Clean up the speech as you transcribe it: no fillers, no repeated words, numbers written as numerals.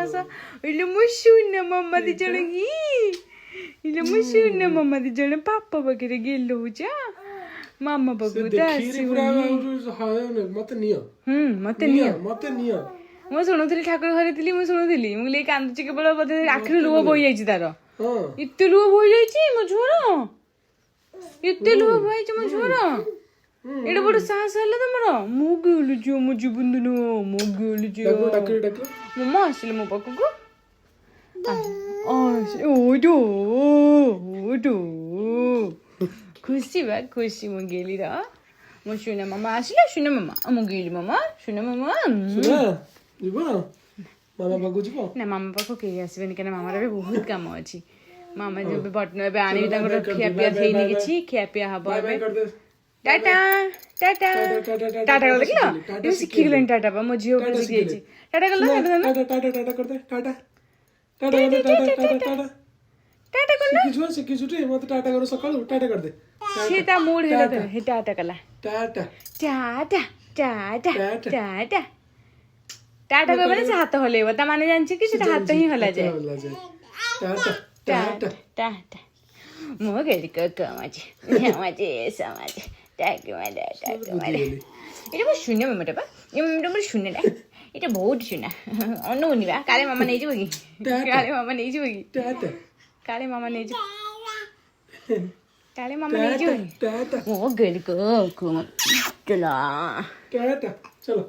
sa. Ile mo shuna mamma di janagi. Ile mo shuna mamma di jana papa bagere gello ja. Mamma baguda asi मत निया mate niya. मत निया ମୁଁ ଶୁଣୁଥିଲି ଠାକୁର ଘରେ ଥିଲି ମୁଁ ଶୁଣୁଥିଲି ମୁଁ କହିଲି କାନ୍ଦୁଛି କେବଳ ବୋଧେ ଆଖିରୁ ଲୁହ ବୋହି ଯାଇଛି ତାର हां ଏତେ ଲୁହ ବୋହି ଯାଇଛି ମୋ ଝୁଅର ଏତେ ଲୁହ ବୋହିଛି ମୋ ଝୁଅର ଏଡେ ବଡ ସାହସ ହେଲା ତମର ମୁଁ ଗେଲି ଝିଅ ମୋ ଜୀବନ ଦିନ ମୁଁ ଗେଲି ଝିଅ डाक ମାମା ଆସିଲେ ମୋ ପାଖକୁ ଓଡୋ ଓଡୋ ଖୁସି ବା ଖୁସି ମୁଁ ଗେଲିର ମୋ ସୁନା ମାମା ଆସିଲା ସୁନା ମାମା ମୁଁ ଗେଲି ମାମା ସୁନା ମାମା सुना जीवा मामा बागु जीवा ନା ମାମା ପାଖକୁ କେହି ଆସିବେନି କାହିଁକିନା ମାମାର ଏବେ ବହୁତ କାମ ଅଛି ମାମା ଯେବେ ଏବେ ଆଣିବି ତାଙ୍କର ଖିଆପିଆ ହେଇନି କିଛି ଖିଆପିଆ ହବ बाय ଏବେ बाय कर दे ଟାଟା ଟାଟା ଟାଟା କଲ ଦେଖିଲ ଏବେ ଶିଖିଗଲେଣି ଟାଟା ବା ମୋ ଝିଅ ଉପରେ ଶିଖିଯାଇଛି ଟାଟା କଲ टाटा टाटा टाटा कर दे टाटा टाटा कर दे टाटा टाटा टाटा ଟାଟା କଲ सिकी छुटी मत टाटा करो सकाळू टाटा कर दे ସେ ତା ମୁଡ୍ ହେଲା ତ ହେ ଟାଟା କଲା टाटा ଟାଟା ଟାଟା ଟାଟା ଟାଟା କହିବ ସେ ହାତ ହଲେଇବ ତା ମାନେ ଜାଣିଛି କି ସେଟା ହାତ ହିଁ ହଲାଯାଏ टाटा टाटा ଟାଟା ମୋ ଗେଲି କମାଜି ମାମାଜି ସମାଜି ଟାକି ମାଡା ଟାକି ମାଡା এটা ମୋ ଶୂନ୍ୟ ମାମାଟା ବା ଏ ମାମାଟା ମୋର ଶୂନ୍ୟଟା এটা ବହୁତ ଶୂନ୍ୟ ଅନୁଗୁନି ବା କାଳେ ମାମା ନେଇଯିବ କି କାଳେ ମାମା ନେଇଯିବ କି टाटा କାଳେ ମାମା ନେଇଯିବ କାଳେ ମାମା ନେଇଯିବ କି टाटा ମୋ ଗେଲି କମା टाटा चलो